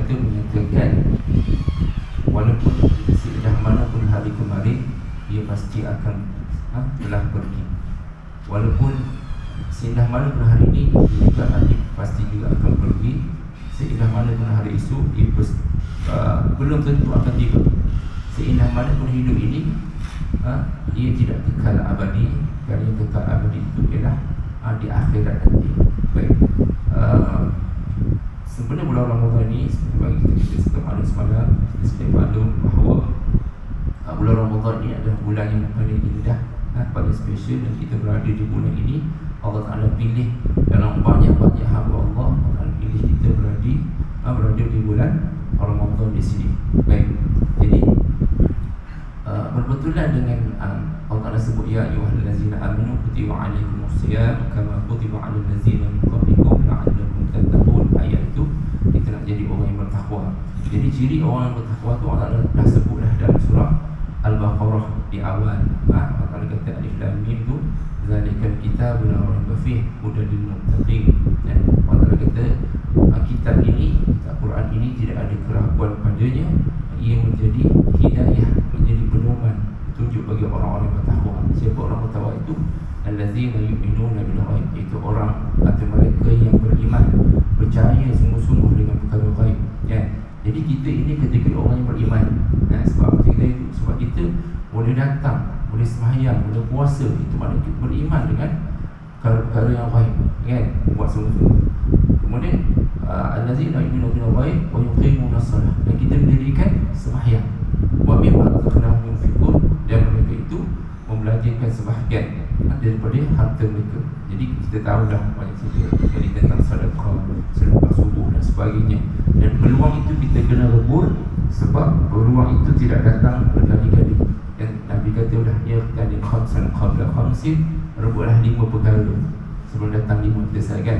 itu menyatakan walaupun seindah manapun hari kemarin, ia pasti akan telah pergi. Walaupun seindah manapun hari ini, ia juga nanti pasti juga akan pergi. Seindah manapun hari esok, ia belum tentu akan tiba. Seindah manapun hidup ini, ia tidak kekal abadi. Kerana yang kekal abadi itu ialah di akhirat nanti. Baik, sebenarnya bulan Ramadan ini, bagi kita sudah maklum semalam, kita sudah maklum bahawa bulan Ramadan ini adalah bulan yang paling indah, paling special, dan kita berada di bulan ini. Allah Ta'ala pilih dalam banyak-banyak hamba Allah, Allah Ta'ala pilih kita berada di bulan Ramadan di sini. Baik, jadi berbetulan dengan Allah Ta'ala sebut ya ayyuhallazina amanu kutiba alaikumusiyam kama kutiba alal ladzina min qablikum la'allakum tattaqun. Ayat itu kita nak jadi orang yang bertakwa. Jadi ciri orang yang bertakwa tu Allah Ta'ala dah sebutlah dalam surah Al-Baqarah di awal. Allah Ta'ala kata alif lam mim tu zalikal kitabul la raiba fihi hudal lil muttaqin. Allah Ta'ala kata kitab ini, kitab Quran ini tidak ada keraguan padanya. Ia menjadi hidayah, menjadi pedoman, petunjuk bagi orang-orang bertakwa. Siapa orang bertakwa itu? Allazina yu'minuna bil ghaib, itu orang atau mereka yang beriman, percaya sungguh-sungguh dengan perkara ghaib. Ya. Jadi kita ini ketika orang yang beriman. Sebab apa kita itu? Sebab kita boleh datang, boleh sembahyang, boleh puasa, itu maknanya kita beriman dengan perkara-perkara yang ghaib. Kan? Buat sungguh-sungguh. Kemudian allazina yu'minuna bil ghaib wa yuqimuna shalah, dan kita mendirikan sembahyang. Wa mimma razaqnahum yunfiqun, dan mereka itu membelanjakan sebahagian daripada harta mereka. Jadi kita tahu dah banyak cerita tentang sedekah subuh dan sebagainya. Dan peluang itu kita kena rebut, sebab peluang itu tidak datang berkali-kali. Dan Nabi kata dah, ya tadi khamsan qabla khamsin, rebutlah 5 perkara sebelum datang 5 kesesakan.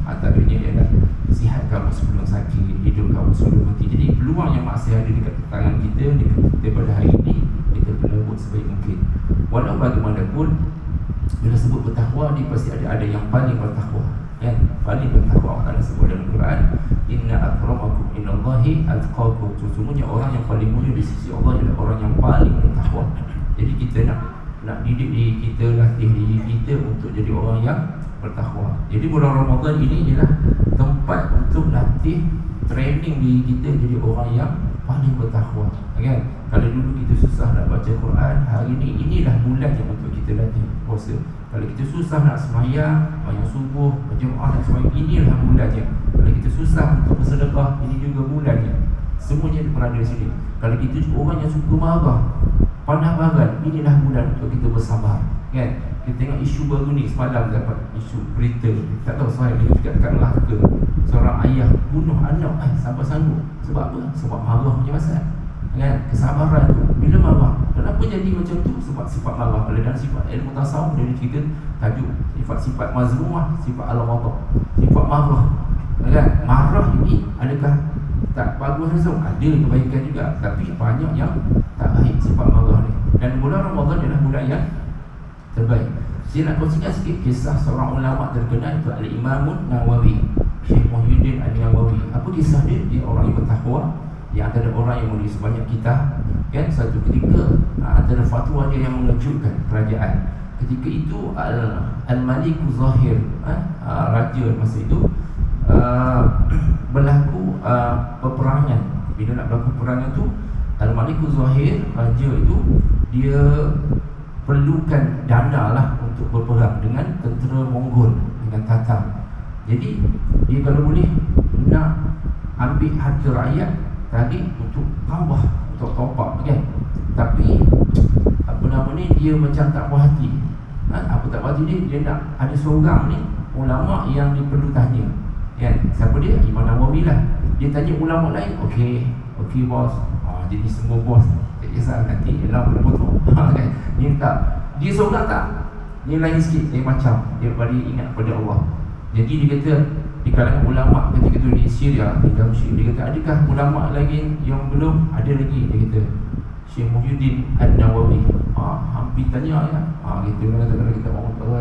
Antaranya ialah sihat kamu sebelum sakit, hidup kamu sebelum mati. Jadi peluang yang masih ada dekat tangan kita, dekat kita pada hari ini, kita kena buat sebaik mungkin. Walau bagaimanapun, bila sebut bertakwa, dia pasti ada yang paling bertakwa. Yang paling bertakwa Allah Ta'ala sebut dalam Quran, inna akramakum innallahi atqakum. Sesungguhnya orang yang paling mulia di sisi Allah ialah orang yang paling bertakwa. Jadi kita nak didik diri kita, latih diri kita untuk jadi orang yang bertakwa. Jadi bulan Ramadan ini ialah tempat untuk latih, training diri kita jadi orang yang paling bertakwa. Kan? Kalau dulu kita susah nak baca Quran, hari ini inilah bulan yang untuk kita latih puasa. Kalau kita susah nak sembahyang, sembahyang subuh, berjemaah nak sembahyang, inilah bulannya. Kalau kita susah untuk bersedekah, ini juga bulannya. Semuanya berada di sini. Kalau kita orang yang suka marah, panah barat, inilah bulan untuk kita bersabar. Kan? Kita tengok isu baru ni, semalam dapat isu berita, tak tahu saya dia dekat Melaka, seorang ayah bunuh anak sampai sanggup. Sebab apa? Sebab marah punya pasal. Kan? Kesabaran tu, bila marah, kenapa jadi macam tu? Sebab sifat marah. Kalau dalam sifat ilmu tasawuf, dia cerita tajuk sifat-sifat mazmumah, sifat al-ghadab, sifat marah. Kan? Marah ini adakah tak bagus langsung? Ada kebaikan juga, tapi banyak yang tak baik sifat marah ni. Dan bulan Ramadan adalah bulan yang terbaik. Saya nak kongsikan sikit kisah seorang ulama terkenal, itu Al-Imamun Nawawi, Syekh Muhyiddin Al-Nawawi. Apa kisah dia? Dia orang yang bertakwa, dia antara orang yang menulis banyak kitab. Kan? Satu ketika antara fatwa dia yang mengejutkan kerajaan. Ketika itu Al-Maliku Zahir, raja masa itu, berlaku peperangan. Bila nak berlaku peperangan tu, Al-Maliku Zahir, raja itu, dia perlukan dana lah untuk berperang dengan tentera Mongol, dengan Tatar. Jadi dia kalau boleh nak ambil harta rakyat tadi untuk tambah, untuk topak, kan? Tapi apa nama ni, dia macam tak puas hati. Apa tak puas hati dia nak ada seorang ni ulama yang dia perlu tanya. Kan? Siapa dia? Imam Nawawi lah. Dia tanya ulama lain, okey bos. Jadi semua bos tak kisah nanti ialah potong. Kan? Dia tak, dia seorang tak, dia lain sikit, dia macam dia bagi ingat pada Allah. Jadi dia kata di kalangan ulama ketika itu di Syria, di Damsyik, dia kata adakah ulama lagi yang belum? Ada lagi, dia kata Syekh Muhyiddin Al-Nawawi. Hampir tanya ya. Gitu lah kalau kita orang tahu.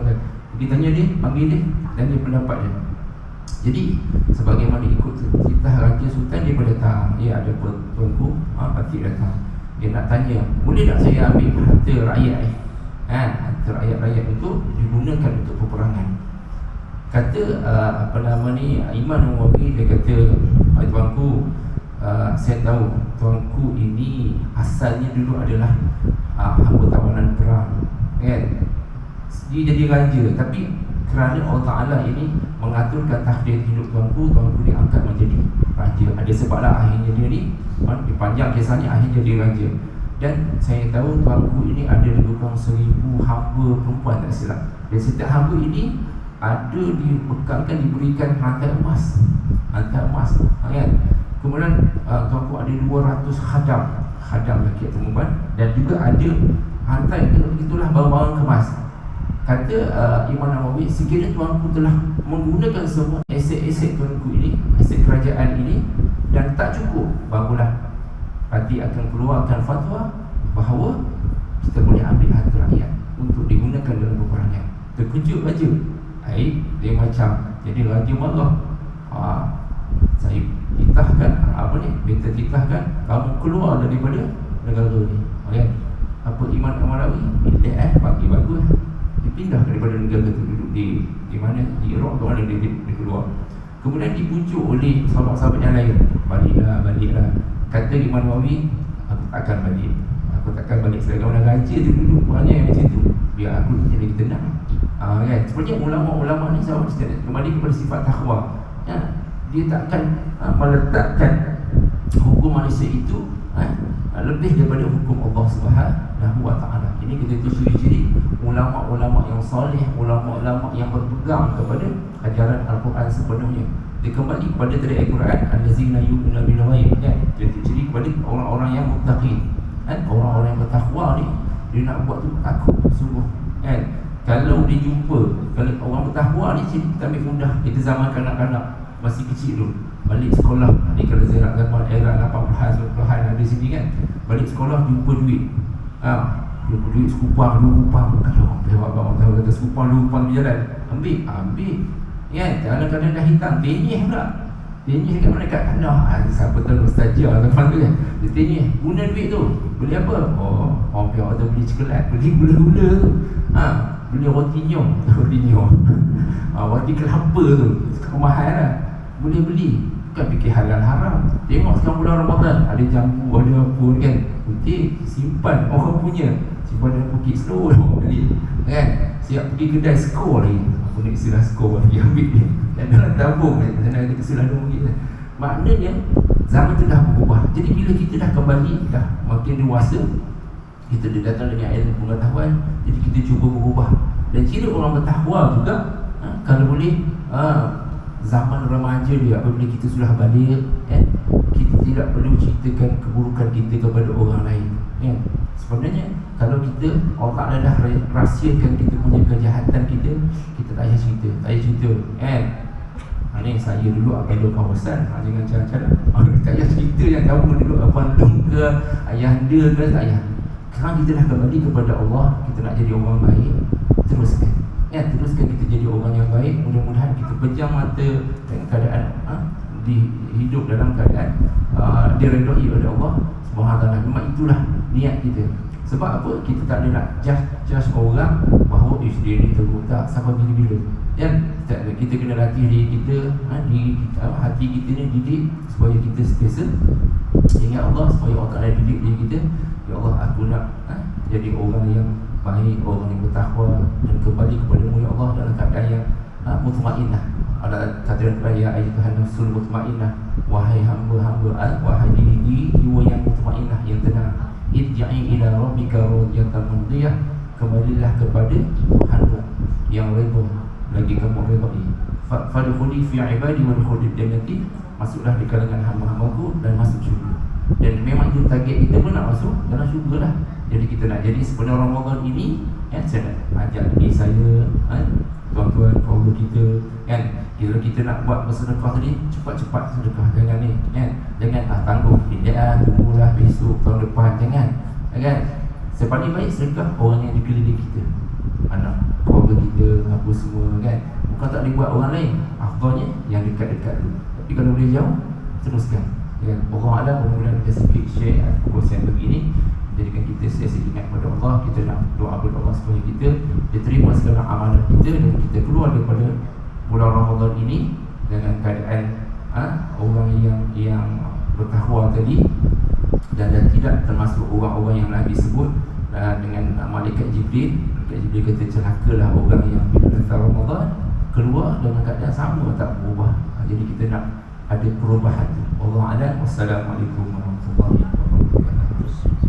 Kita tanya dia, panggil dia, dan dia pendapat dia. Jadi sebagaimana ikut titah Raja Sultan daripada ada tuanku, Batik datang. Dia nak tanya, boleh tak saya ambil harta rakyat harta rakyat untuk digunakan untuk peperangan. Kata Imam Nawawi, dia kata, tuanku, saya tahu tuanku ini asalnya dulu adalah hamba tawanan perang, kan? Dia jadi raja, tapi kerana Allah Ta'ala ini mengaturkan takdir hidup tuanku diangkat menjadi raja. Ada sebablah akhirnya dia ni dipanjang kisahnya, akhirnya jadi raja. Dan saya tahu tuanku ini ada lebih kurang 1000 hamba perempuan, tak silap. Dan setiap hamba ini ada dibekalkan, diberikan rantai emas, kan? Kemudian tuanku ada 200 khadam lelaki atau perempuan, dan juga ada rantai, itulah barang-barang kemas. Kata Imam Nawawi, sekiranya tuanku telah menggunakan semua aset-aset tuanku ini, aset kerajaan ini, dan tak cukup, barulah Batik akan keluarkan fatwa bahawa kita boleh ambil harta rakyat untuk digunakan dalam peperangan. Terkejut raja, dia macam jadi raja marah. Saya titahkan, minta titahkan kamu keluar daripada negara ni. Apa Imam Nawawi bagi bagus, dia pindah daripada negara itu, duduk di mana, di Iraq ke mana dia keluar. Kemudian dipujuk oleh sahabat-sahabat yang lain, baliklah. Kata Imam Nawawi, aku takkan balik selagi orang raja tu duduk banyak yang macam tu, biar aku jadi tenang. Kan? Sebenarnya ulama-ulama ni sahabat cerita kembali kepada sifat takwa. Dia takkan meletakkan hukum manusia itu lebih daripada hukum Allah Subhanahu wa Ta'ala. Ini kita tu ciri-ciri ulama-ulama yang soleh, ulama-ulama yang berpegang kepada ajaran Al-Quran sepenuhnya. Dia kembali kepada dari Al-Quran, allazina yu'minuna bil ghaib, kan? Dia ciri kepada orang-orang yang muttaqin, kan? Orang-orang yang bertakwa ni, dia nak buat tu takut sungguh, kan? Kalau dia jumpa, kalau orang bertakwa ni, kita ambil mudah. Kita zaman kanak-kanak masih kecil tu, balik sekolah ni, kalau saya nak zaman era 80-an 90-an ada sini, kan? Balik sekolah jumpa duit, jumpa duit sekupang, 2 kupang. Kalau orang tahu kata sekupang, 2 kupang berjalan, ambil, kan? Kadang-kadang dah hitam, tenyih pula. Tenyih kat mana? Kat tanah. Siapa tahu ustazah atau apa tu, kan? Dia tenyih, guna duit tu beli apa? Orang pihak tu beli cikelat, beli gula-gula tu, beli roti nyom roti kelapa tu, sekarang mahal lah, boleh beli. Bukan fikir halal haram. Tengok sekarang bulan Ramadan, ada jambu, ada apa, kan? Putih, simpan, orang punya, simpan dalam bukit slow, beli, kan? Siap pergi kedai skor lagi, apa nak istilah skor, pergi ambil dia, dan dalam tabung, sana ada kesilah RM2. Maknanya zaman tu dah berubah. Jadi bila kita dah kembali, dah makin dewasa, kita dah datang dengan ilmu pengetahuan, jadi kita cuba berubah. Dan ciri orang bertakwa juga, kalau boleh, zaman remaja dia, apabila kita sudah balik, kita tidak perlu ceritakan keburukan kita kepada orang lain, kan? Sebenarnya kalau kita, Allah Ta'ala dah rahsiakan kita punya kejahatan kita tak payah cerita, kan? Ni saya dulu abang long kawasan, jangan cara-cara tak payah cerita yang kamu dulu abang long ke ayah anda ke, tak payah. Sekarang kita dah kembali kepada Allah, kita nak jadi orang baik, teruskan, teruskan kita jadi orang yang baik. Mudah-mudahan kita pejam mata dengan keadaan hidup dalam keadaan diredai oleh Allah Subhanahu Wa Taala. Memang itulah niat kita. Sebab apa? Kita tak ada nak judge orang bahawa dia ni teruk, tak, sampai bila-bila, kan? Kita kena latih diri kita, hati kita ni didik supaya kita sentiasa ingat Allah, supaya Allah Ta'ala didik diri kita. Ya Allah, aku nak jadi orang yang baik, orang yang bertakwa, dan kembali kepada-Mu ya Allah dalam keadaan yang mutmainnah. Ada kata ya ayyuhan nafsul mutmainnah, wahai hamba-hamba, wahai diri jiwa yang mutmainnah, yang tenang, irji'i ila rabbika radiyatan mardiyah, kembalilah kepada Tuhanmu yang redha, lagi kamu redai. Fadkhuli fi ibadi wadkhuli jannati, masuklah di kalangan hamba-hambaku dan masuk syurga. Dan memang itu target kita pun nak masuk dalam syurga lah. Jadi kita nak jadi sebenarnya Ramadan ini, saya nak ajak diri saya, tuan-tuan, keluarga kita, kan? Kalau kita nak buat bersedekah tadi, cepat-cepat sedekah, jangan ni, kan? Jangan tangguh, tunggulah besok, tahun depan, jangan, kan? Sepaling baik sedekah orang yang dikelilingi kita, anak, keluarga kita, apa semua, kan? Bukan tak boleh buat orang lain, afdalnya yang dekat-dekat dulu. Tapi kalau boleh jauh, teruskan, Ya, Allah Alam, mudah-mudahan kita sedikit share perkongsian begini menjadikan kita sentiasa ingat kepada Allah. Kita nak doa kepada Allah supaya kita diterima segala amalan kita dan kita keluar daripada bulan Ramadan ini dengan keadaan orang yang bertakwa tadi dan tidak termasuk orang-orang yang Nabi sebut dengan malaikat Jibril. Malaikat Jibril kata celakalah orang yang bila datang Ramadan keluar dalam keadaan sama, tak berubah. Jadi kita nak ada perubahan. Allah Alam. Wassalamualaikum warahmatullahi wabarakatuh.